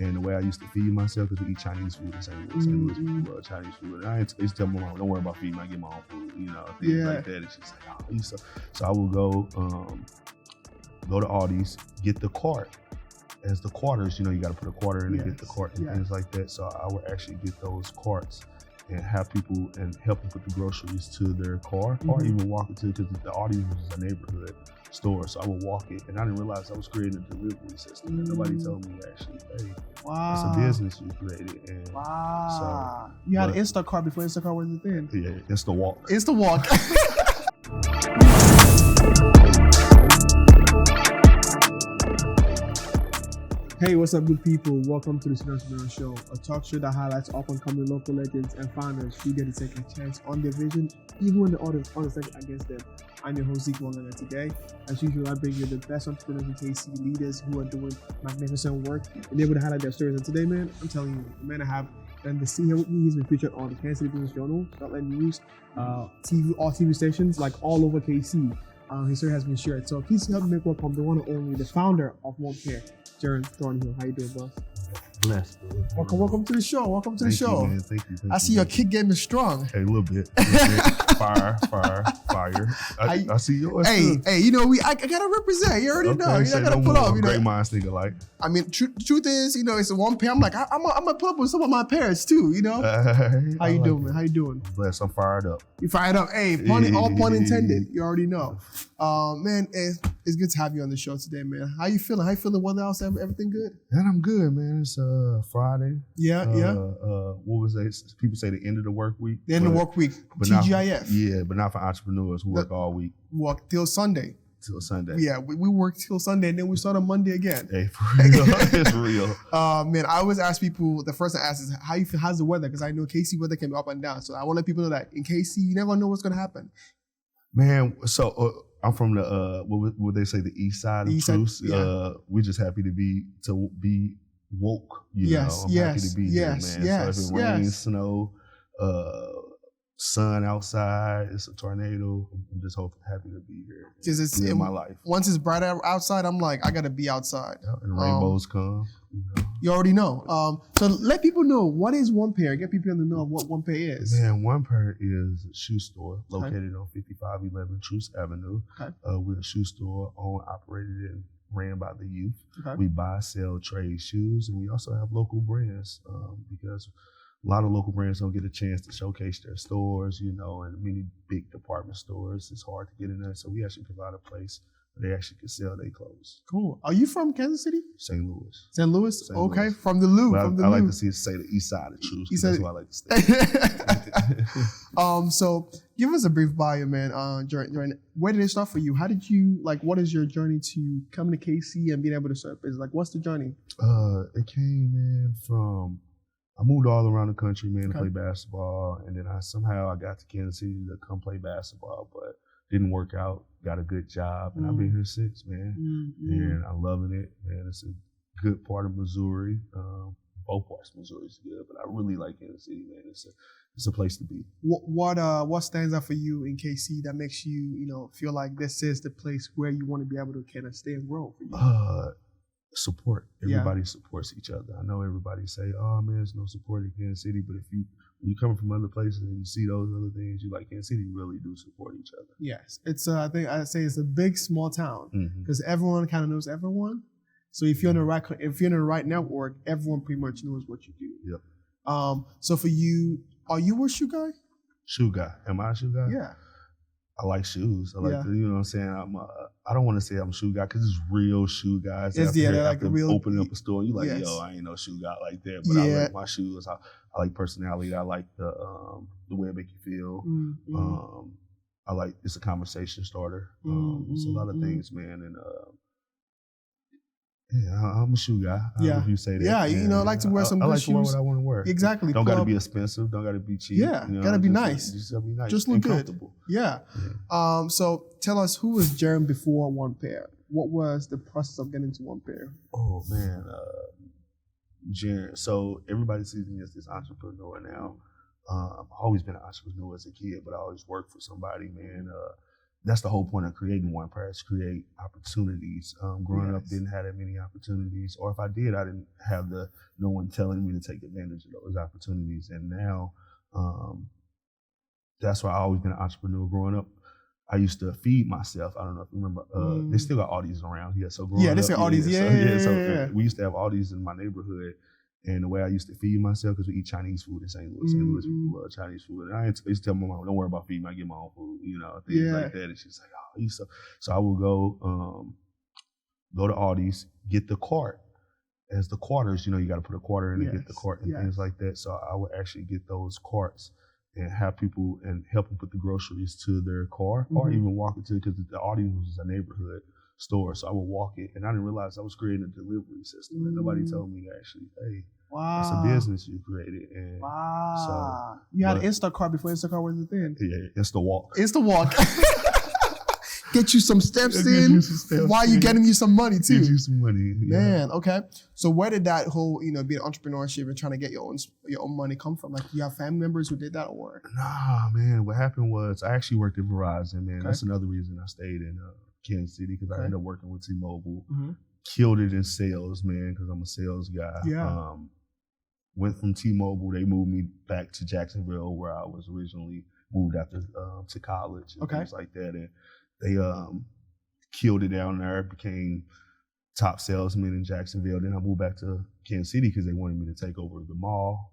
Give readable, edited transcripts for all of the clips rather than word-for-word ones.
And the way I used to feed myself, because we eat Chinese food in St. Louis. St. Louis people love Chinese food. And I used to tell my mom, don't worry about feeding me, I get my own food, things like that. And she's like, so I will go to Aldi's, get the cart. As the quarters, you got to put a quarter in and get the cart and things like that. So I would actually get those carts and have people and help them put the groceries to their car, or even walk it to, because the Aldi's was a neighborhood store. So I would walk it, and I didn't realize I was creating a delivery system. And nobody told me, actually, hey, it's a business you created. And so, you had an Instacart before Instacart was a thing. Yeah, it's the walk. It's the walk. Hey, what's up, good people? Welcome to the Entrepreneurial Show, a talk show that highlights up-and-coming local legends and founders who get to take a chance on their vision, even when the odds are against them. I'm your host, Zeke Wong, and today, as usual, I bring you the best entrepreneurs in KC, leaders who are doing magnificent work and able to highlight their stories. And today, man, I'm telling you, the man I have and the scene here with me, he's been featured on the Kansas City Business Journal, Scotland News, all TV stations, like all over KC. His story has been shared. So please help me make welcome the one and only, the founder of One Pair, Jerren Thornhill. How you doing, boss? Blessed. Welcome to the show. Welcome to the show. You, man. Thank you. I see your kick game is strong. Hey, a little bit. Fire. I see yours too. Hey, I gotta represent. You already know. I gotta pull up. Great minds think alike. I mean, truth is, it's a one pair. I'm like, I'm gonna pull up with some of my pairs too. How you doing, man? How you doing? Blessed. I'm fired up. You fired up. Hey, all pun intended. You already know. Man, it's good to have you on the show today, man. How you feeling? How you feeling? Weather else? Everything good? Man, I'm good, man. It's Friday. Yeah. What was that? People say the end of the work week. The end of the work week. TGIF. But not for entrepreneurs who work all week. Work till Sunday. Till Sunday. Yeah, we work till Sunday and then we start on Monday again. Hey, for real. It's real. Man, I always ask people, the first thing I ask is, how you feel? How's the weather? Because I know KC weather can be up and down. So I want to let people know that in KC, you never know what's going to happen. Man, so I'm from the, what would they say, the east side of Truce. We're just happy to be woke, know. I'm happy to be here, man. So if it rains, snow, sun outside, it's a tornado, I'm just happy to be here. Because it's in my life. Once it's bright outside, I'm like, I gotta be outside. Yeah, and rainbows come. You already know. So let people know, what is One Pair? Get people to know of what One Pair is. Man, One Pair is a shoe store located on 5511 Truce Avenue. Okay. We're a shoe store owned, operated, and ran by the youth. Okay. We buy, sell, trade shoes, and we also have local brands because a lot of local brands don't get a chance to showcase their stores, and many big department stores, it's hard to get in there. So we actually provide a place where they actually can sell their clothes. Cool. Are you from Kansas City? St. Louis. St. Louis? Okay, from the Lou. I like to say the east side of Truce. That's why I like to stay. So give us a brief bio, man. Jerren, where did it start for you? How did you, what is your journey to coming to KC and being able to serve business? What's the journey? It came, man, from, I moved all around the country, man, to play basketball. And then I got to Kansas City to come play basketball, but didn't work out. Got a good job, and I've been here since, man. And I'm loving it, man. It's a good part of Missouri. Both parts of Missouri is good, but I really like Kansas City, man. It's a place to be. What stands out for you in KC that makes you, feel like this is the place where you want to be able to kind of stay and grow for you? Support. Everybody supports each other. I know everybody say, oh man, there's no support in Kansas City, but if you coming from other places and you see those other things, you like Kansas City, really do support each other. Yes. It's I think I'd say it's a big small town because everyone kind of knows everyone. So if you're in the right network, everyone pretty much knows what you do. Yep. So for you, are you a shoe guy? Shoe guy. Am I a shoe guy? Yeah. I like shoes. I like you know what I'm saying? I don't want to say I'm a shoe guy because it's real shoe guys. After opening up a store, and you're like, yo, I ain't no shoe guy like that. But I like my shoes. I like personality. I like the way it make you feel. I like, it's a conversation starter. It's a lot of things, man. And I'm a shoe guy. I don't know if you say that. Yeah, I like to wear some good shoes. I like to wear what I want to wear. Exactly. Don't got to be expensive. Don't got to be cheap. Yeah, gotta be nice. Just gotta be nice. Just look good. Comfortable. Yeah. So tell us, who was Jerren before One Pair? What was the process of getting to One Pair? Oh man, Jerren. So everybody sees me as this entrepreneur now. I've always been an entrepreneur as a kid, but I always worked for somebody, man. that's the whole point of creating One Press, create opportunities. Growing up, didn't have that many opportunities, or if I did, I didn't have no one telling me to take advantage of those opportunities. And now, that's why I've always been an entrepreneur. Growing up, I used to feed myself. I don't know if you remember. They still got Aldi's around here. So growing up, they say Aldi's. Yeah. We used to have Aldi's in my neighborhood. And the way I used to feed myself, because we eat Chinese food in St. Louis. St. Louis people love Chinese food. And I used to tell my mom, don't worry about feeding me, I get my own food, things like that. And she's like, oh, you so I will go to Aldi's, get the cart. As the quarters, you got to put a quarter in and get the cart and things like that. So I would actually get those carts and have people and help them put the groceries to their car, or even walk it to, because the Aldi's was a neighborhood store. So I would walk it, and I didn't realize I was creating a delivery system. And nobody told me to actually, hey, it's a business you created. And so you had Instacart before Instacart was a thing. Yeah, it's the walk. Get you some steps in while you getting you some money too. Get you some money. Yeah. Man, okay. So where did that whole, being entrepreneurship and trying to get your own money come from? Like, you have family members who did that, or? Nah, man. What happened was I actually worked at Verizon, man. Okay. That's another reason I stayed in Kansas City, because I ended up working with T-Mobile. Killed it in sales, man, because I'm a sales guy. Yeah. Went from T-Mobile, they moved me back to Jacksonville, where I was originally moved after to college and things like that. And they killed it down there, became top salesman in Jacksonville. Then I moved back to Kansas City because they wanted me to take over the mall.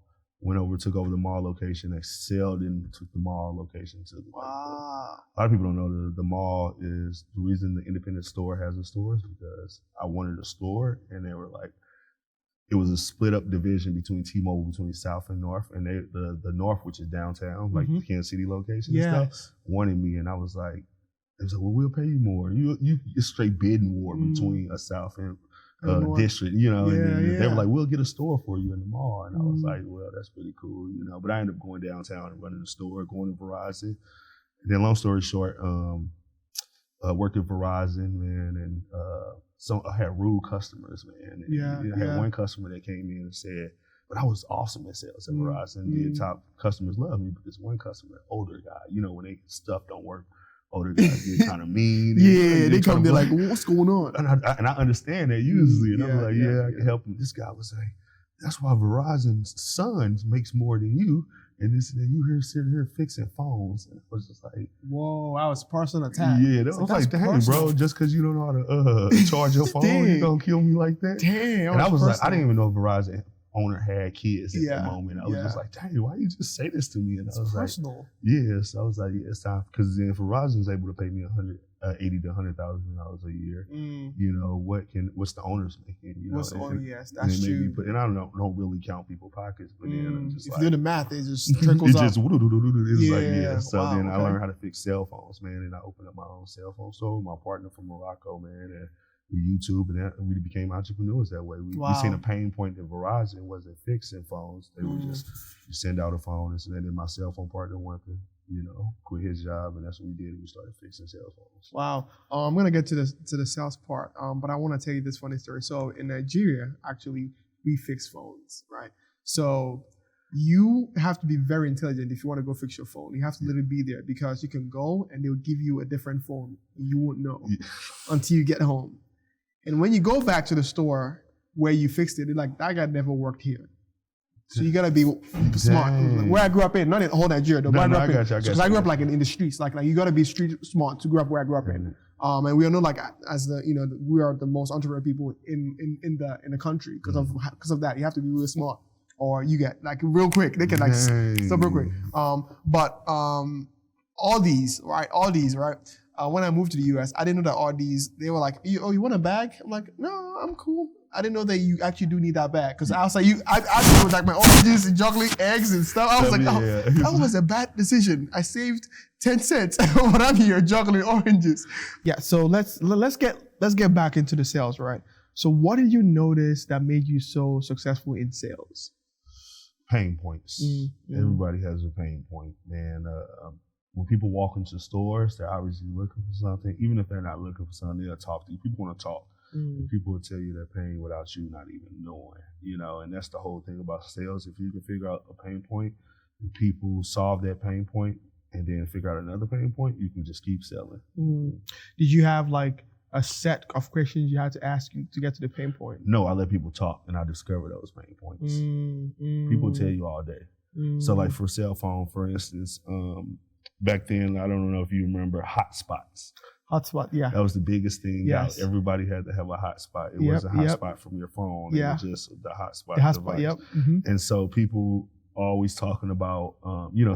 Took over the mall location, excelled, and took the mall location to the wow. A lot of people don't know the mall is the reason the independent store has a store is because I wanted a store, and they were like, it was a split up division between T-Mobile, between South and North, and the North, which is downtown, like the Kansas City location and stuff, wanted me, and I was like, they was like, well, we'll pay you more. It's straight bidding war between a South and district, and they were like, we'll get a store for you in the mall. And I was like, well, that's pretty cool, but I ended up going downtown and running the store, going to Verizon. And then long story short, worked at Verizon, man, and I had rude customers, man. And I had one customer that came in and said, but I was awesome at sales at Verizon. Did top customers love me, but this one customer, older guy, when stuff don't work, older guys get kind of mean. They come there like, what's going on? And I understand that usually. And I'm like, I can help him. This guy was like, that's why Verizon's sons makes more than you. And you here sitting here fixing phones. And I was just like, whoa, I was personal attack. Yeah, I was like, dang, bro, just because you don't know how to charge your phone, you gonna kill me like that? Damn. And I was like, I didn't even know Verizon owner had kids at the moment. I was just like, dang, why you just say this to me? And I was personal. Like, so I was like, it's time, because then Verizon's able to pay me $80,000 to $100,000 a year. What's the owners making? What's the owner? Yes, that's true. And I don't really count people's pockets, but then I'm just if you do the math, it just trickles up. So then I learned how to fix cell phones, man, and I opened up my own cell phone store with my partner from Morocco, man, and YouTube, and we became entrepreneurs that way. We seen a pain point that Verizon wasn't fixing phones. They would just send out a phone, and so then my cell phone partner wanted to, quit his job, and that's what we did. We started fixing cell phones. Wow. I'm gonna get to the sales part, but I want to tell you this funny story. So in Nigeria, actually, we fix phones, right? So you have to be very intelligent if you want to go fix your phone. You have to literally be there, because you can go and they'll give you a different phone. You won't know until you get home. And when you go back to the store where you fixed it, they're like, that guy never worked here. So you gotta be smart. Where I grew up in, not in whole Nigeria, though. I grew up like in the streets. Like you gotta be street smart to grow up where I grew up in. And we all know, like, as we are the most entrepreneurial people in the country because of that. You have to be really smart, or you get like real quick. They can like stop real quick. But all these, right? When I moved to the US, I didn't know that all these, they were like, you want a bag? I'm like, no, I'm cool. I didn't know that you actually do need that bag. Because I was like, I was like my oranges and juggling eggs and stuff. I was like, that was a bad decision. I saved 10 cents when I'm here juggling oranges. Yeah, so let's get back into the sales, right? So what did you notice that made you so successful in sales? Pain points. Everybody has a pain point, man. When people walk into stores, they're obviously looking for something. Even if they're not looking for something, they'll talk to you. People want to talk. People will tell you their pain without you not even knowing, and that's the whole thing about sales. If you can figure out a pain point and people solve that pain point, and then figure out another pain point, you can just keep selling. Did you have like a set of questions you had to ask you to get to the pain point? No, I let people talk and I discover those pain points. People tell you all day. So like for cell phone, for instance, back then, I don't know if you remember hotspots. Hotspot, yeah. That was the biggest thing. Yes. Everybody had to have a hotspot. It wasn't a hotspot from your phone. Yeah. It was just the hotspot. The hotspot, yep. And so people always talking about,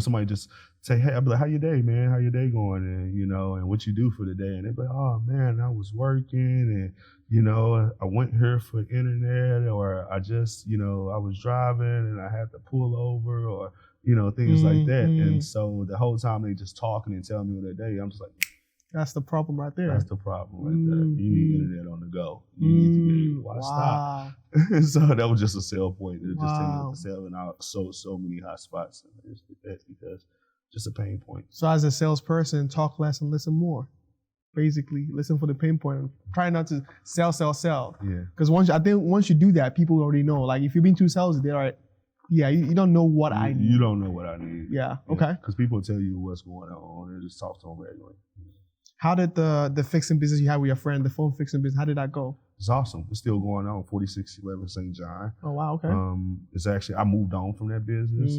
somebody just say, hey, I'd be like, how your day, man? How your day going? And, and what you do for the day? And they'd be like, oh, man, I was working and, I went here for internet, or I just, I was driving and I had to pull over, or, things like that. And so the whole time they just talking and telling me their day, I'm just like, that's the problem right there. That's the problem right there. You need internet on the go. You need to be able to watch stop. So that was just a sell point. It just taking to selling out so many hot spots. And that's because just a pain point. So as a salesperson, talk less and listen more. Basically, listen for the pain point. Try not to sell. Yeah. Because once you do that, people already know. Like if you're being too salesy, they're like, yeah, you don't know what I need. You don't know what I need. Yeah. Okay. Because people tell you what's going on and just talk to them regularly. How did the fixing business you had with your friend, the phone fixing business, how did that go? It's awesome. It's still going on, 4611 St. John. Oh, wow, okay. It's actually, I moved on from that business.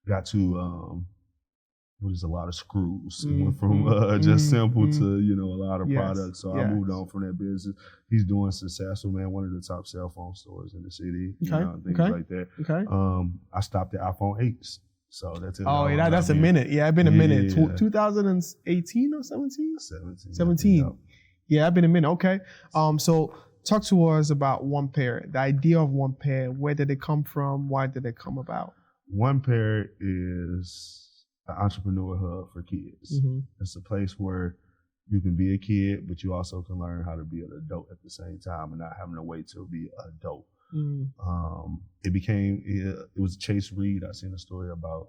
Got to, a lot of screws. It went from just simple to, a lot of products. So I moved on from that business. He's doing successful, man. One of the top cell phone stores in the city. Things like that. Okay. I stopped at iPhone 8s. So that's it. Oh, yeah, that's a minute. Yeah, it's been a minute. 2018 or 17? 17. Yeah, it's been a minute. Okay. So talk to us about One Pair. The idea of One Pair. Where did it come from? Why did it come about? One Pair is an entrepreneur hub for kids. It's a place where you can be a kid, but you also can learn how to be an adult at the same time and not having to wait to be an adult. It was Chase Reed. I seen a story about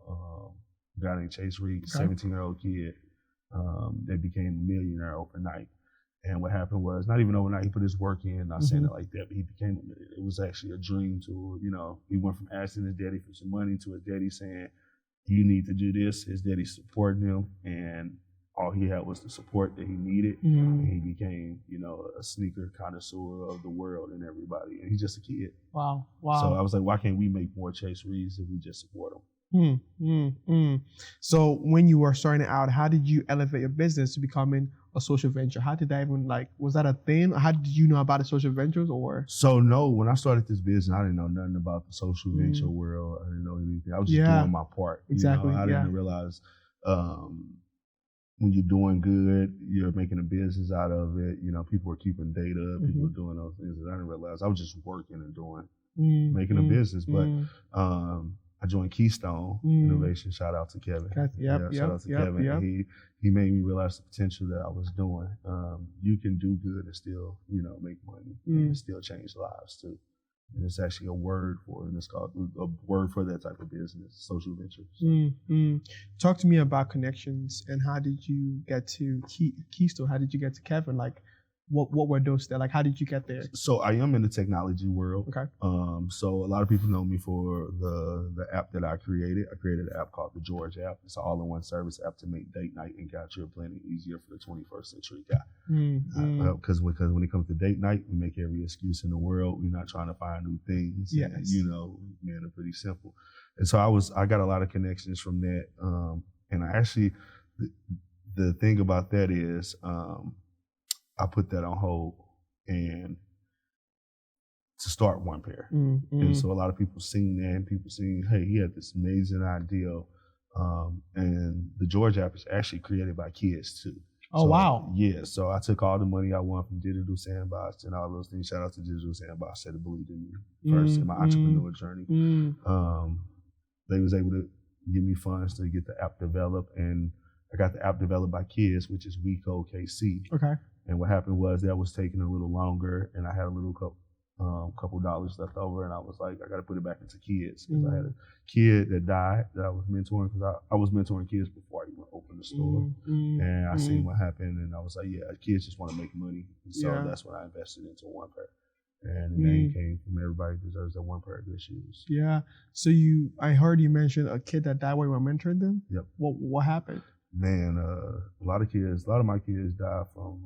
a guy named Chase Reed, 17-year-old kid that became a millionaire overnight. And what happened was, not even overnight, he put his work in, not saying it like that, but he became a millionaire. It was actually a dream to, he went from asking his daddy for some money to his daddy saying, you need to do this. His daddy supporting him, and all he had was the support that he needed. And he became, a sneaker connoisseur of the world and everybody. And he's just a kid. Wow. So I was like, why can't we make more Chase Reeds if we just support them? So when you were starting out, how did you elevate your business to becoming a social venture? How did that even was that a thing? How did you know about the social ventures or? So no, when I started this business, I didn't know nothing about the social venture world. I didn't know anything. I was just doing my part. Exactly. I didn't realize when you're doing good, you're making a business out of it. People are keeping data, people are doing those things that I didn't realize. I was just working and doing, making a business. But I joined Keystone Innovation. Shout out to Kevin. Shout out to Kevin. He made me realize the potential that I was doing. You can do good and still, make money and still change lives too. And it's actually a word for it, and it's called a word for that type of business, social venture. Talk to me about connections and how did you get to Keystone? How did you get to Kevin? What were those there? How did you get there? So I am in the technology world. Okay. So a lot of people know me for the app that I created. I created an app called the George app. It's an all-in-one service app to make date night and capture planning easier for the 21st century guy. Because when it comes to date night, we make every excuse in the world. We're not trying to find new things. Yes. And, men are pretty simple. And so I got a lot of connections from that. And I actually, the thing about that is, I put that on hold and to start One Pair. And so a lot of people seen that and people seen, hey, he had this amazing idea. And the George app is actually created by kids too. Oh, wow. Yeah. So I took all the money I won from Digital Sandbox and all those things. Shout out to Digital Sandbox that believed in me first in my entrepreneur journey. They was able to give me funds to get the app developed, and I got the app developed by kids, which is WeCode KC. Okay. And what happened was that was taking a little longer, and I had a little couple dollars left over, and I was like, I got to put it back into kids because I had a kid that died that I was mentoring because I was mentoring kids before I even opened the store, and I seen what happened, and I was like, yeah, kids just want to make money, and so that's when I invested into One Pair. And the name came from everybody deserves that one pair of good shoes. Yeah. So I heard you mention a kid that died while you were mentoring them. Yep. What happened? Man, a lot of my kids died from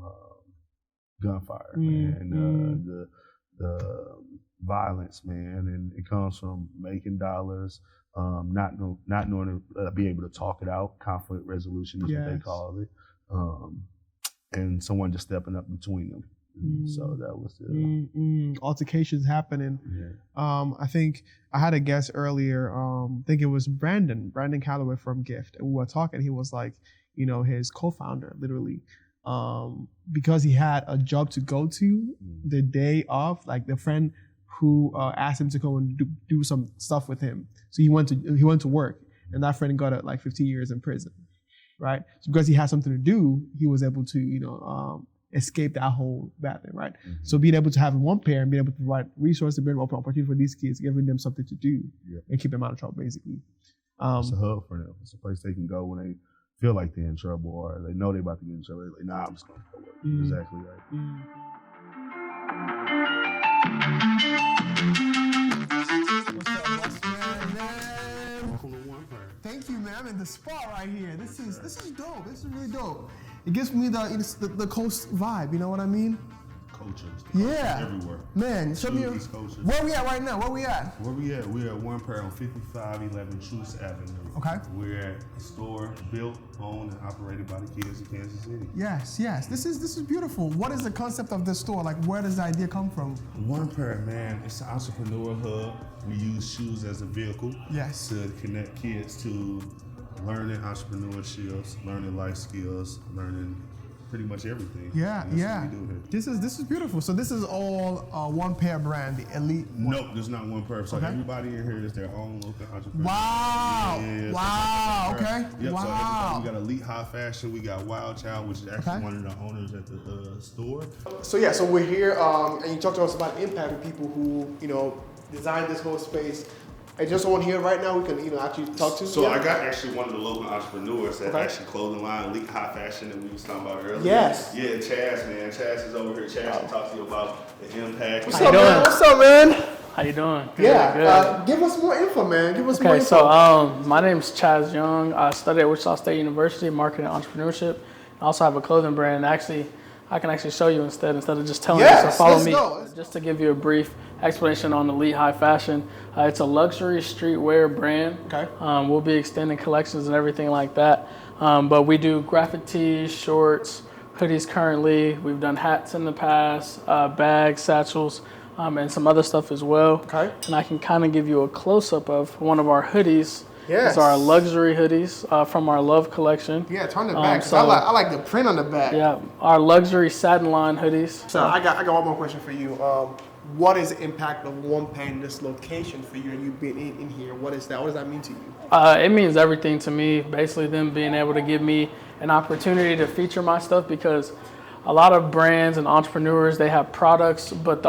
gunfire, man. The violence, man, and it comes from making dollars, not knowing to be able to talk it out. Conflict resolution is what they call it, and someone just stepping up between them. So that was the altercations happening. Yeah. I think I had a guest earlier. I think it was Brandon Calloway from Gift, and we were talking. He was like, his co-founder, literally, because he had a job to go to the day of, like the friend who asked him to come and do some stuff with him. So he went to work, and that friend got 15 years in prison, right? So because he had something to do, he was able to escape that whole bad thing, right? So being able to have one parent, being able to provide resources, being able to open opportunity for these kids, giving them something to do and keep them out of trouble, basically. It's a hub for them. It's a place they can go when they feel like they're in trouble or they know they're about to get in trouble. They're like, nah, I'm just going to go work. Exactly right. Thank you, man. I'm in the spot right here. This is dope. This is really dope. It gives me the coast vibe. You know what I mean? Culture. Yeah. Everywhere. Man, show me where we at right now. Where we at? We're at One Pair on 5511 Truce Avenue. Okay. We're at a store built, owned, and operated by the kids in Kansas City. Yes. This is beautiful. What is the concept of this store? Like, where does the idea come from? One Pair, man, it's an entrepreneurial hub. We use shoes as a vehicle to connect kids to learning entrepreneurship, learning life skills, learning pretty much everything. Yeah. What we do here. This is beautiful. So this is all One Pair brand, the elite. Nope, there's not One Pair. So everybody in here is their own local entrepreneur. Wow. Yeah, wow. Okay. Yep, Wow. So we got Elite High Fashion. We got Wild Child, which is actually one of the owners at the store. So we're here, and you talked to us about impacting people who designed this whole space. And just on here right now, we can actually talk to. So I got actually one of the local entrepreneurs that actually clothing line, Elite High Fashion, that we was talking about earlier. Yes. Yeah, Chaz, man. Chaz is over here. Chaz can talk to you about the impact. What's up, man? How you doing? Good. Give us more info, man. Okay, so my name's Chaz Young. I studied at Wichita State University, marketing and entrepreneurship. I also have a clothing brand. Actually, I can actually show you instead of just telling you. So follow me. Just to give you a brief explanation on Elite High Fashion. It's a luxury streetwear brand. Okay. We'll be extending collections and everything like that. But we do graphic tees, shorts, hoodies currently. We've done hats in the past, bags, satchels, and some other stuff as well. Okay. And I can kind of give you a close-up of one of our hoodies. Yes. It's our luxury hoodies from our Love collection. Yeah, turn the back. So I like the print on the back. Yeah, our luxury satin line hoodies. So I got one more question for you. What is the impact of One Pair in this location for you and you being in here? What is that? What does that mean to you? It means everything to me. Basically, them being able to give me an opportunity to feature my stuff, because a lot of brands and entrepreneurs, they have products, but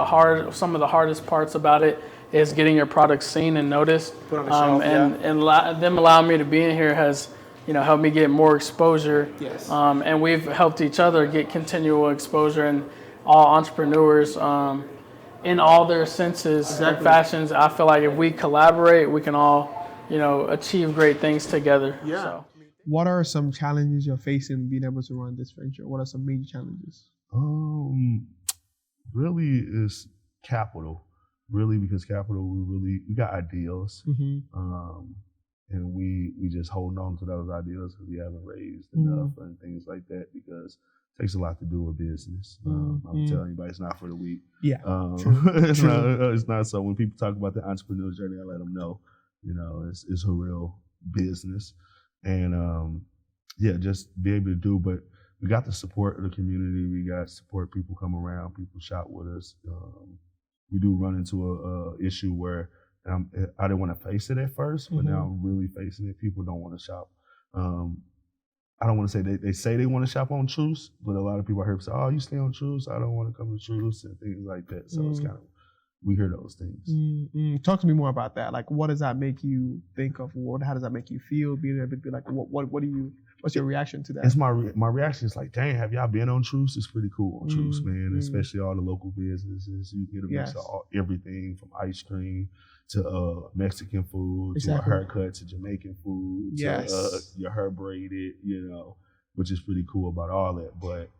some of the hardest parts about it is getting your products seen and noticed. Put on the shelf, and them allowing me to be in here has helped me get more exposure. Yes. And we've helped each other get continual exposure, and all entrepreneurs in all their senses and fashions. I feel like if we collaborate, we can all achieve great things together. Yeah. So. What are some challenges you're facing being able to run this venture? What are some major challenges? Really is capital. Really, because capital, we got ideals, and we just hold on to those ideals because we haven't raised enough and things like that, because it takes a lot to do a business. I'm telling anybody, it's not for the weak. Yeah, it's not. So when people talk about the entrepreneurial journey, I let them know, it's a real business, and just be able to do. But we got the support of the community. We got support. People come around. People shop with us. We do run into a issue where I didn't want to face it at first, but now I'm really facing it. People don't want to shop. I don't want to say they say they want to shop on Truce, but a lot of people I hear say, "Oh, you stay on Truce. I don't want to come to Truce," and things like that. So it's kind of, we hear those things. Talk to me more about that. Like, what does that make you think of? How does that make you feel? Being able to be like, what do you What's your reaction to that? It's my reaction is like, dang, have y'all been on Truce? It's pretty cool on Truce, man. Especially all the local businesses. You get a mix of everything from ice cream to Mexican food to a haircut to Jamaican food to your hair braided, which is pretty cool about all that. But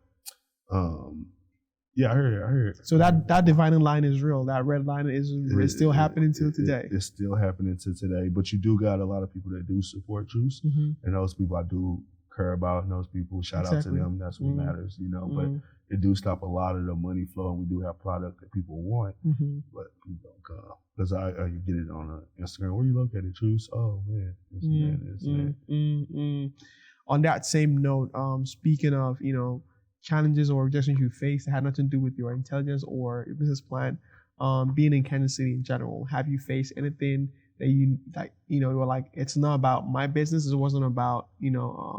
yeah, I heard. So that dividing line is real. That red line is still happening till today. It's still happening to today. But you do got a lot of people that do support Truce, and those people I do care about, and those people, shout out to them. That's what matters, But it do stop a lot of the money flow, and we do have product that people want, but people don't come. Because I get it on Instagram. Where you look at it, Truce? Oh man, On that same note, speaking of challenges or rejections you faced that had nothing to do with your intelligence or your business plan, being in Kansas City in general, have you faced anything that you were like, it's not about my business, it wasn't about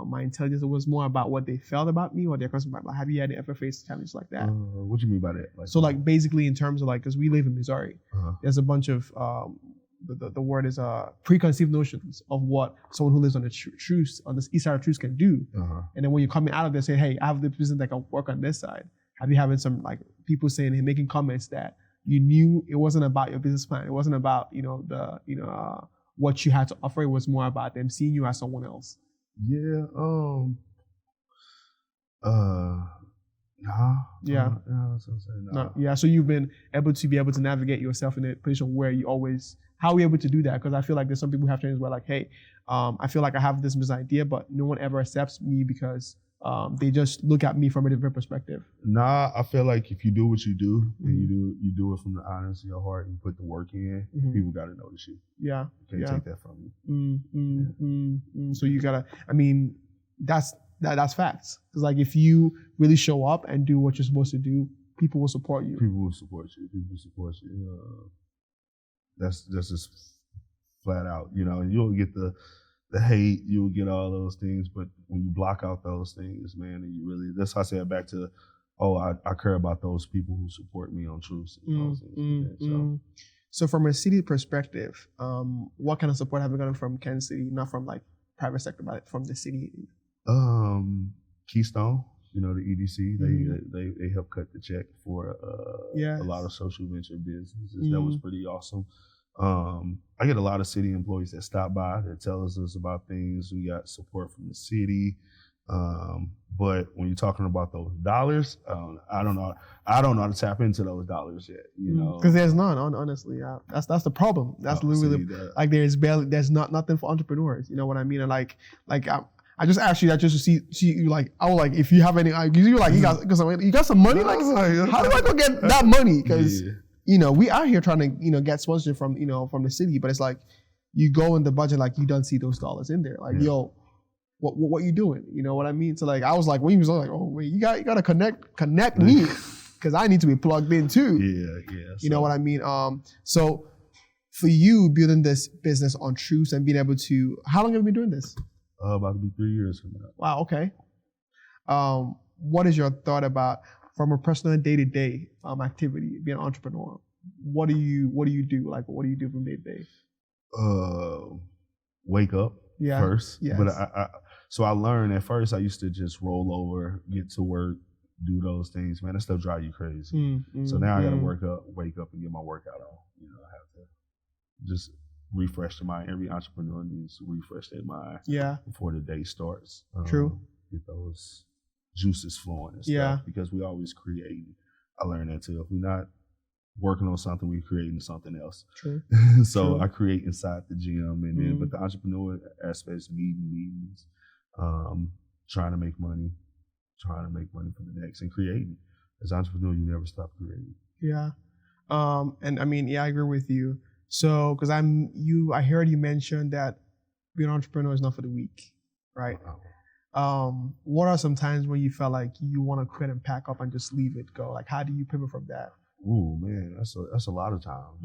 my intelligence, it was more about what they felt about me or their concern about? Have you ever faced challenges like that? What do you mean by that? Like basically in terms of because we live in Missouri, there's a bunch of the word is preconceived notions of what someone who lives on the Truce, on the east side of Truce, can do. And then when you're coming out of there, say, hey, I have the business that can work on this side. Have you having some people saying and making comments that you knew it wasn't about your business plan, it wasn't about what you had to offer, it was more about them seeing you as someone else? Yeah. So you've been able to navigate yourself in a position where you always, how are we able to do that? Because I feel like there's some people who have trainings where hey, I feel like I have this business idea, but no one ever accepts me because they just look at me from a different perspective. I feel like if you do what you do and you do it from the honest of your heart and you put the work in, people got to notice you. Yeah. You can't take that from you. So you gotta, that's facts. Because if you really show up and do what you're supposed to do, people will support you. People will support you. That's just flat out. You'll get the hate, you'll get all those things, but when you block out those things, man, and you really, that's how I say it back to, I care about those people who support me on Truce. So from a city perspective, what kind of support have you gotten from Kansas City? Not from private sector, but from the city? Keystone, the EDC, they help cut the check for a lot of social venture businesses. That was pretty awesome. I get a lot of city employees that stop by that tell us about things. We got support from the city. But when you're talking about those dollars, I don't know how to tap into those dollars yet, Because there's none, honestly. That's the problem. That's literally there's nothing for entrepreneurs. You know what I mean? And I just asked you that just to see you. I was if you have any, you got some money. How do I go get that money? Because we out here trying to get sponsorship from from the city, but it's you go in the budget you don't see those dollars in there. Yo, what you doing? You know what I mean? So I was when he was oh wait, you got to connect me because I need to be plugged in too. Yeah. You know what I mean? So for you building this business on Truce and being able to, how long have you been doing this? About to be 3 years from now. Wow. Okay. What is your thought about from a personal day-to-day activity, being an entrepreneur? What do you do? What do you do from day to day? Wake up first. Yes. But I learned at first I used to just roll over, get to work, do those things. Man, that stuff drive you crazy. So now I got to wake up and get my workout on. I have to just refresh the mind. Every entrepreneur needs to refresh their mind before the day starts. True. Get those juices flowing and stuff because we always create. I learned that too. If we're not working on something, we're creating something else. True. So True. I create inside the gym and then, but the entrepreneur aspect is meetings, trying to make money for the next and creating. As an entrepreneur, you never stop creating. Yeah. And I agree with you. So, because I heard you mention that being an entrepreneur is not for the weak, right? What are some times when you felt like you want to quit and pack up and just leave it go? How do you pivot from that? Ooh, man, that's a lot of times.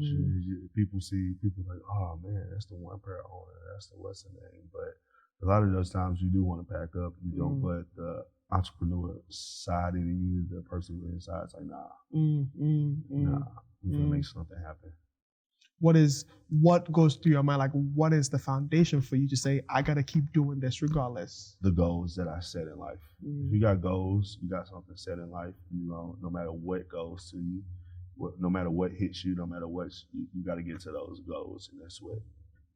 People oh man, that's the one pair owner, that's the what's the name. But a lot of those times you do want to pack up, you don't. But the entrepreneur side in you, the person inside, it's nah, we're gonna make something happen. what goes through your mind? Like, what is the foundation for you to say, I got to keep doing this regardless? The goals that I set in life. If you got goals, you got something set in life, no matter what goes to you, no matter what hits you, no matter what, you got to get to those goals, and that's what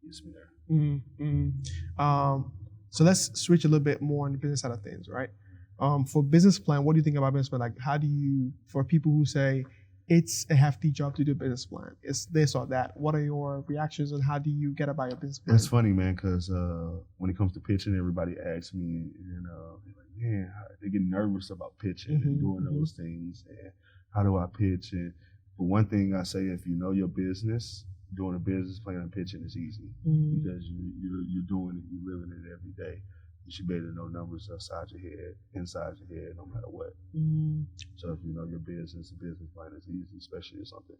gets me there. So let's switch a little bit more on the business side of things, right? For business plan, what do you think about business plan? Like, how do you, for people who say it's a hefty job to do a business plan, it's this or that, what are your reactions and how do you get about your business plan? It's funny, man, because when it comes to pitching, everybody asks me, and they're like, man, they get nervous about pitching and doing those things, and how do I pitch? And for one thing, I say, if you know your business, doing a business plan and pitching is easy because you're doing it, you're living it every day. You should be able to know numbers inside your head, no matter what. So if you know your business, the business plan is easy, especially if something.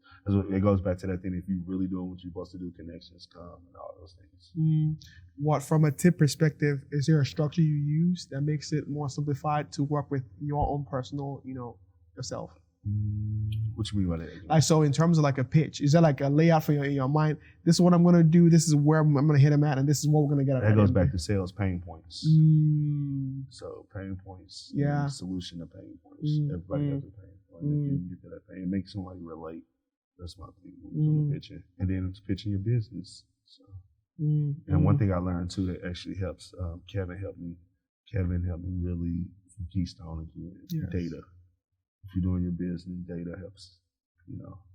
It goes back to that thing, if you're really doing what you're supposed to do, connections come and all those things. What, from a tip perspective, is there a structure you use that makes it more simplified to work with your own personal, yourself? What you mean by that? Like, so in terms of like a pitch, is there like a layout for in your mind? This is what I'm going to do. This is where I'm going to hit them at, and this is what we're going to get at. That goes back to sales pain points. So pain points, solution to pain points. Everybody has a pain point. If you can get to that pain, make somebody relate. That's my thing when you're pitching, and then it's pitching your business. So, and one thing I learned too that actually helps. Kevin helped me really from Keystone again. Data. If you're doing your business, data helps,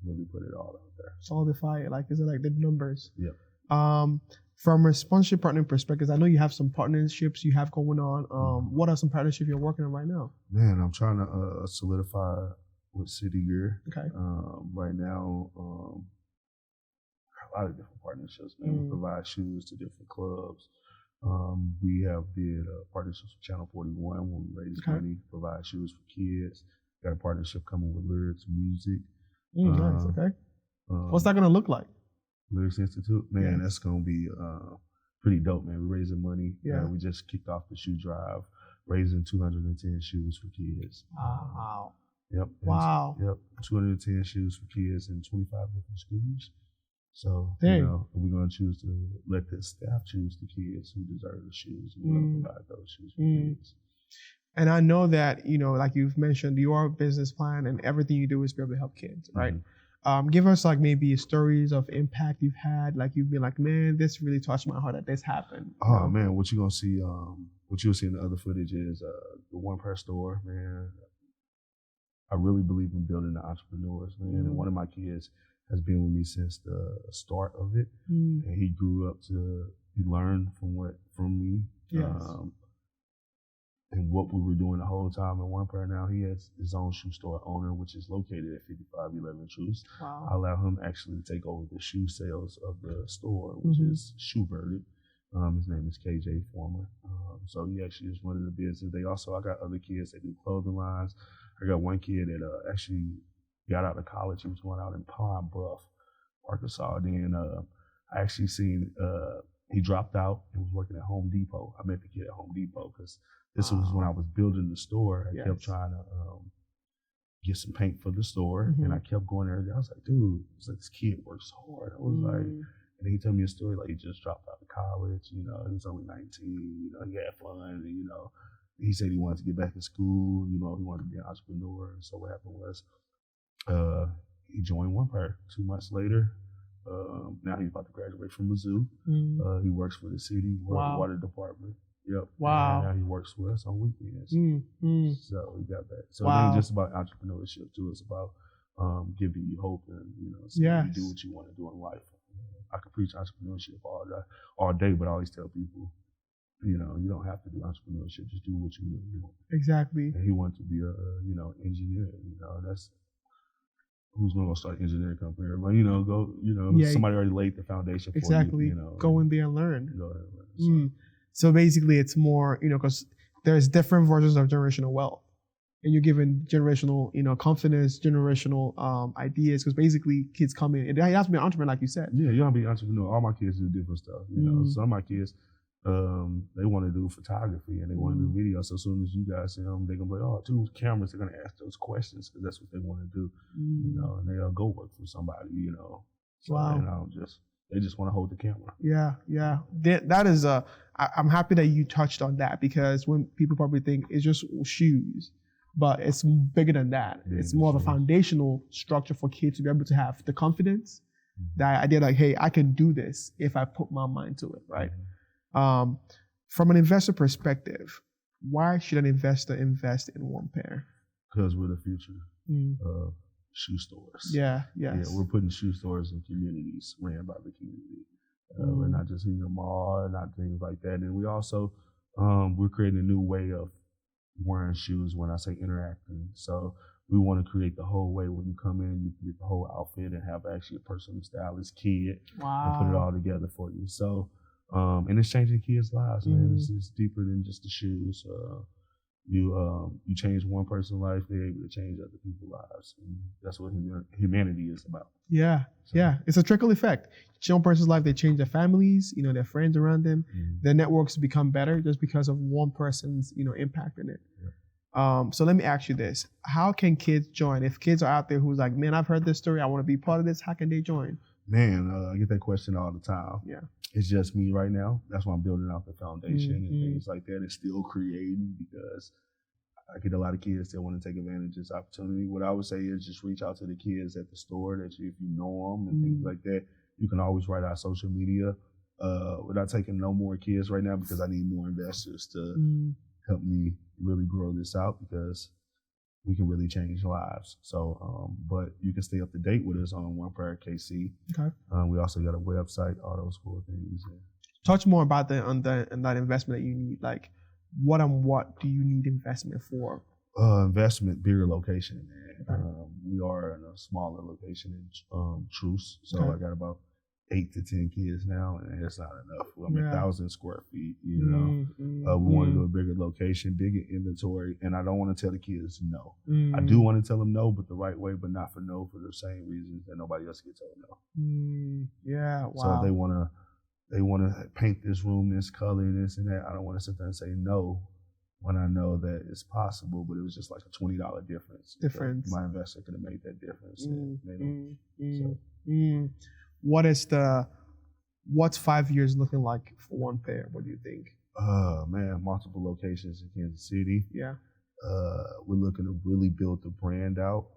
really put it all out there. Solidify it. Like, is it like the numbers? Yeah. From a sponsorship partnering perspective, I know you have some partnerships you have going on. What are some partnerships you're working on right now? Man, I'm trying to solidify with City Gear. Okay. Right now, a lot of different partnerships, man. We provide shoes to different clubs. We have did partnerships with Channel 41 when we raise money, provide shoes for kids. Got a partnership coming with Lyrics Music. Nice, okay. What's that going to look like? Lyrics Institute? Man, that's going to be pretty dope, man. We're raising money. We just kicked off the shoe drive, raising 210 shoes for kids. Wow. Yep. Wow. Yep. 210 shoes for kids in 25 different schools. So, we're going to choose to let the staff choose the kids who deserve the shoes. We're going to provide those shoes for kids. And I know that, like you've mentioned, your business plan and everything you do is to be able to help kids, right? Give us like maybe stories of impact you've had, like you've been like, man, this really touched my heart that this happened. Oh man, what you're gonna see, what you'll see in the other footage is the one per store, man. I really believe in building the entrepreneurs, man. And one of my kids has been with me since the start of it. And he grew up he learned from me. Yes. And what we were doing the whole time. And one part now, he has his own shoe store owner, which is located at 5511 Truce. Wow. I allow him actually to take over the shoe sales of the store, which is Shoe Verdict. His name is KJ Former. So he actually is running the business. I got other kids that do clothing lines. I got one kid that actually got out of college. He was going out in Pine Bluff, Arkansas. Then I actually seen he dropped out and was working at Home Depot. I met the kid at Home Depot because this was when I was building the store. I kept trying to get some paint for the store, and I kept going there. I was like, dude, this kid works hard. I was like, and he told me a story like he just dropped out of college. He was only 19. He had fun, and he said he wanted to get back in school. He wanted to be an entrepreneur. And so what happened was, he joined One Pair. 2 months later, now he's about to graduate from Mizzou. He works for the city water department. Yep. Wow. And now he works with us on weekends. So we got that. So it ain't just about entrepreneurship too. It's about giving you hope and you do what you want to do in life. I could preach entrepreneurship all day, but I always tell people, you don't have to do entrepreneurship. Just do what you really want. Exactly. And he wanted to be a engineer. That's who's going to go start an engineering company. Everybody, somebody already laid the foundation for you. Go in there and learn. Go ahead and learn. So basically it's more, because there's different versions of generational wealth. And you're given generational, confidence, generational ideas, because basically kids come in. And they have to be an entrepreneur, like you said. Yeah, you want to be an entrepreneur. All my kids do different stuff. Some of my kids, they want to do photography and they want to do video. So as soon as you guys see them, they're going to be like, oh, 2 cameras, they're going to ask those questions because that's what they want to do. And they'll go work for somebody, So, they just want to hold the camera. Yeah. That is I'm happy that you touched on that, because when people probably think it's just shoes, but it's bigger than that. It's more of a foundational structure for kids to be able to have the confidence, that idea like, hey, I can do this if I put my mind to it, right? From an investor perspective, why should an investor invest in one pair? Because we're the future of shoe stores. Yeah, we're putting shoe stores in communities ran by the community. We're not just in the mall, not things like that. And we also, we're creating a new way of wearing shoes when I say interacting. So we want to create the whole way when you come in, you can get the whole outfit and have actually a personal stylist kid and put it all together for you. So, and it's changing kids' lives, man. It's deeper than just the shoes. You change one person's life, they're able to change other people's lives. And that's what humanity is about. Yeah. It's a trickle effect. Change one person's life, they change their families, their friends around them. Their networks become better just because of one person's, impact in it. Yeah. So let me ask you this. How can kids join? If kids are out there who's like, man, I've heard this story, I want to be part of this, how can they join? Man, I get that question all the time. Yeah. It's just me right now. That's why I'm building out the foundation and things like that, and still creating, because I get a lot of kids that want to take advantage of this opportunity. What I would say is just reach out to the kids at the store if you know them and things like that. You can always write our social media. Without taking no more kids right now, because I need more investors to help me really grow this out, because we can really change lives. So, but you can stay up to date with us on One Pair KC. Okay. We also got a website, all those cool things. Touch more about that investment that you need. Like, what do you need investment for? Investment, bigger location, man. Okay. We are in a smaller location in Truce, so I got about 8 to 10 kids now, and it's not enough. I'm 1,000 square feet, we want to do a bigger location, bigger inventory, and I don't want to tell the kids no. I do want to tell them no, but the right way, but not for the same reasons that nobody else gets told no. Yeah, wow. So they want to paint this room this color and this and that. I don't want to sit there and say no when I know that it's possible, but it was just like a $20 difference. My investor could have made that difference. What's 5 years looking like for One Pair? What do you think? Man, multiple locations in Kansas City. Yeah. We're looking to really build the brand out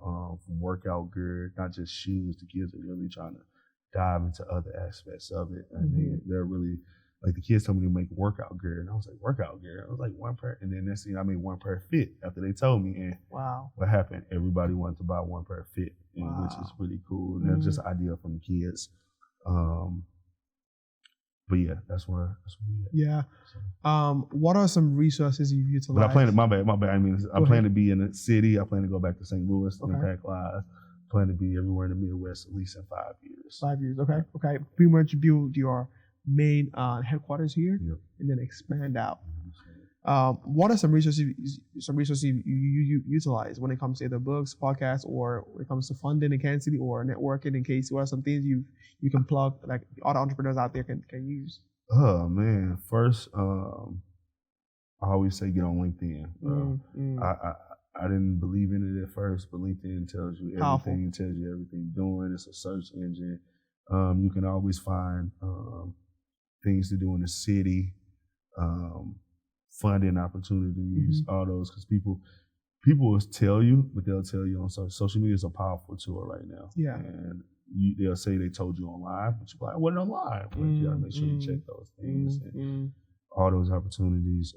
from workout gear, not just shoes. The kids are really trying to dive into other aspects of it. And they're really, like, the kids told me to make workout gear. And I was like, workout gear? I was like, One Pair. And then next thing I made One Pair Fit after they told me. And what happened? Everybody wanted to buy One Pair Fit, which is really cool. And that's just an idea from the kids. But yeah, that's where we at. Yeah. So. What are some resources you've utilized? But I plan to, my bad. I mean, I plan to be in the city. I plan to go back to St. Louis, Impact Live. I plan to be everywhere in the Midwest at least in 5 years. 5 years, okay. Pretty much build your main headquarters here and then expand out. What are some resources you utilize when it comes to either books, podcasts, or when it comes to funding in Kansas City or networking in KC? What are some things you can plug, like other entrepreneurs out there can use? Oh man, first, I always say get on LinkedIn. I didn't believe in it at first, but LinkedIn tells you everything. Tells you everything doing. It's a search engine. You can always find things to do in the city. Funding opportunities, all those, because people will tell you, but they'll tell you on social media is a powerful tool right now. Yeah. And they'll say they told you online, but you're like, I wasn't online. But you gotta make sure you check those things and all those opportunities.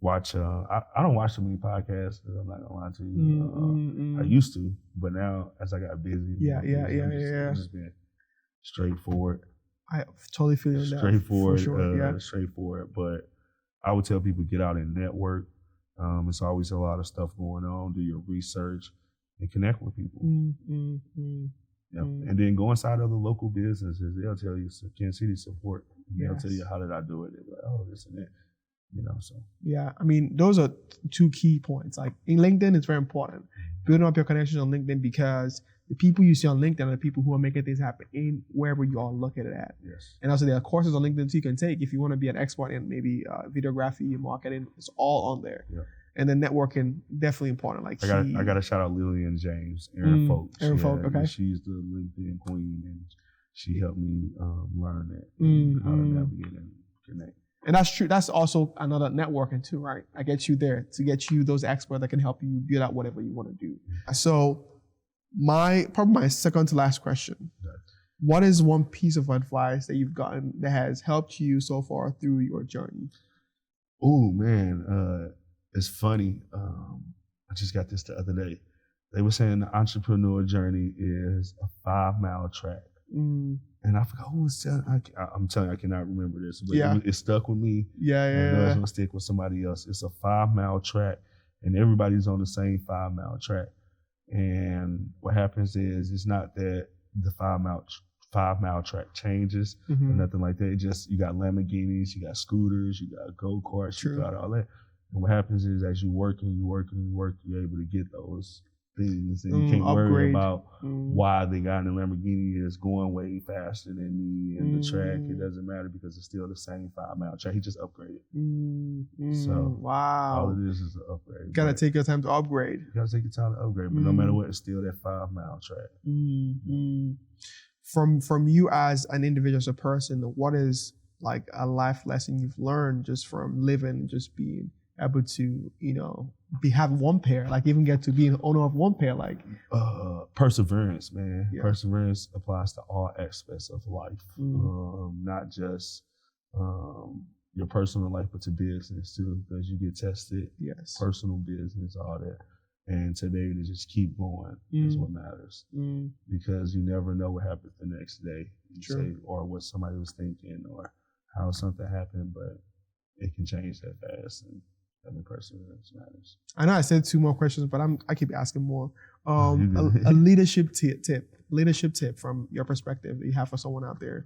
Watch. I don't watch so many podcasts. I'm not gonna lie to you. I used to, but now as I got busy, I've just been straightforward. I totally feel that. Straightforward, for sure. Straightforward. But I would tell people get out and network. It's always a lot of stuff going on. Do your research and connect with people. And then go inside other local businesses. They'll tell you Kansas City support. They'll tell you how did I do it. They're like, oh, this and that. So. Yeah, I mean, those are two key points. Like in LinkedIn, it's very important. Building up your connections on LinkedIn, because the people you see on LinkedIn are the people who are making things happen in wherever you are located at. Yes. And also there are courses on LinkedIn too you can take if you want to be an expert in maybe videography, marketing. It's all on there. Yeah. And then networking, definitely important. Like I got to shout out Lillian James, Erin Folk. Okay. She's the LinkedIn queen, and she helped me learn that, how to navigate and connect. And that's true. That's also another networking too, right? I get you there to get you those experts that can help you build out whatever you want to do. So probably my second to last question. What is one piece of advice that you've gotten that has helped you so far through your journey? Oh man, it's funny. I just got this the other day. They were saying the entrepreneur journey is a 5-mile track. And I forgot who was telling. I'm telling you, I cannot remember this, but it stuck with me. Yeah. It's gonna stick with somebody else. It's a 5-mile track, and everybody's on the same 5-mile track. And what happens is, it's not that the 5-mile track changes or nothing like that. It just, you got Lamborghinis, you got scooters, you got go-karts, you got all that. And what happens is, as you work, you're able to get those things, and you can't worry about why the guy in the Lamborghini is going way faster than me in the track. It doesn't matter, because it's still the same 5-mile track. He just upgraded. So all it is an upgrade. You gotta take your time to upgrade. You gotta take your time to upgrade, but no matter what, it's still that 5-mile track. From you as an individual, as a person, what is like a life lesson you've learned just from living, just being able to, have one pair, like even get to be an owner of one pair, like perseverance, man. Yeah. Perseverance applies to all aspects of life, not just your personal life, but to business too, because you get tested. Yes, personal business, all that, and to be able to just keep going is what matters, because you never know what happens the next day, or what somebody was thinking, or how something happened, but it can change that fast. And perseverance matters. I know I said 2 more questions, but I keep asking more. A leadership tip from your perspective that you have for someone out there.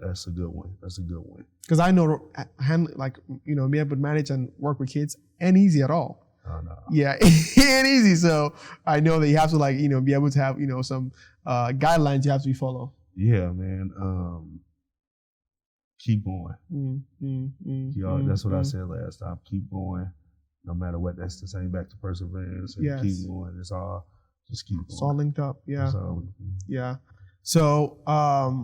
That's a good one. Because I know being able to manage and work with kids ain't easy at all. Oh, no. Yeah, it ain't easy. So I know that you have to be able to have some guidelines you have to follow. Yeah, man. Keep going. That's what I said last time. Keep going, no matter what. That's the same back to perseverance. And keep going. It's all just keep going. It's all linked up. Yeah. Yeah. So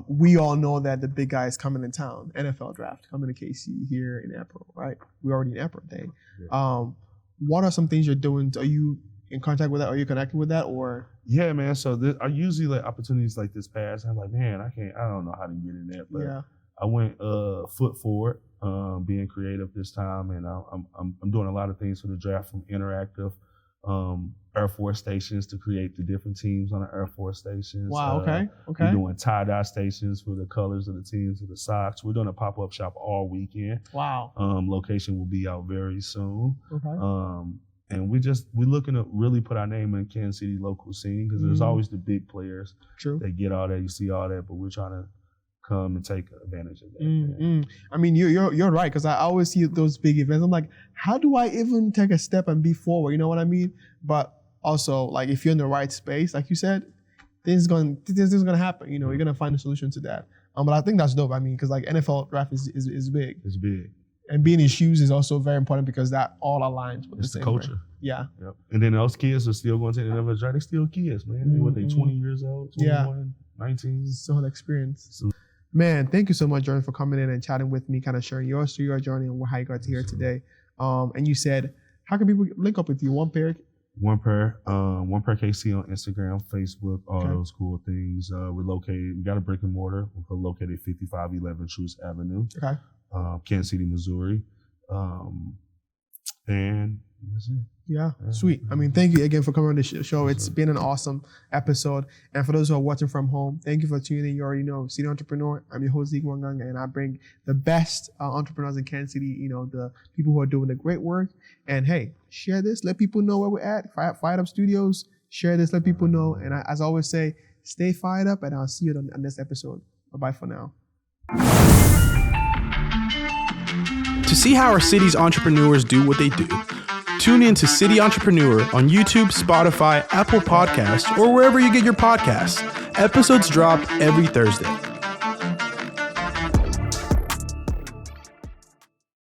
we all know that the big guy is coming in town. NFL draft coming to KC here in April, right? We're already in April day. Yeah. What are some things you're doing? Are you in contact with that? Are you connected with that? Or yeah, man. So I usually let opportunities like this pass. I'm like, man, I don't know how to get in that, but I went foot forward, being creative this time, and I'm doing a lot of things for the draft, from interactive Air Force stations to create the different teams on the Air Force stations. Wow, okay. We're doing tie-dye stations for the colors of the teams of the socks. We're doing a pop-up shop all weekend. Wow. Location will be out very soon. Okay. And we're looking to really put our name in Kansas City local scene, because there's always the big players. True. They get all that, you see all that, but we're trying to come and take advantage of that. I mean, you're right, because I always see those big events. I'm like, how do I even take a step and be forward? You know what I mean? But also, like, if you're in the right space, like you said, things gonna happen. You're gonna find a solution to that. But I think that's dope. I mean, because like NFL draft is big. It's big. And being in shoes is also very important, because that all aligns with the same culture. Way. Yeah. Yep. And then those kids are still going to the NFL draft. They're still kids, man. They 20 years old, 21, 19. Still have experience. So, man, thank you so much, Jerren, for coming in and chatting with me, kind of sharing your story, your journey, and how you got to here today. And you said, how can people link up with you? One pair KC on Instagram, Facebook, all those cool things. We got a brick and mortar. We're located at 5511 Truce Avenue, Kansas City, Missouri. And that's it. Yeah, sweet. I mean, thank you again for coming on the show. It's been an awesome episode. And for those who are watching from home, thank you for tuning in. You already know, City Entrepreneur. I'm your host, Zeke Wanganga, and I bring the best entrepreneurs in Kansas City, the people who are doing the great work. And hey, share this. Let people know where we're at. Fired Up Studios. Share this. Let people know. And as I always say, stay fired up, and I'll see you on this episode. Bye-bye for now. To see how our city's entrepreneurs do what they do, tune in to City Entrepreneur on YouTube, Spotify, Apple Podcasts, or wherever you get your podcasts. Episodes drop every Thursday.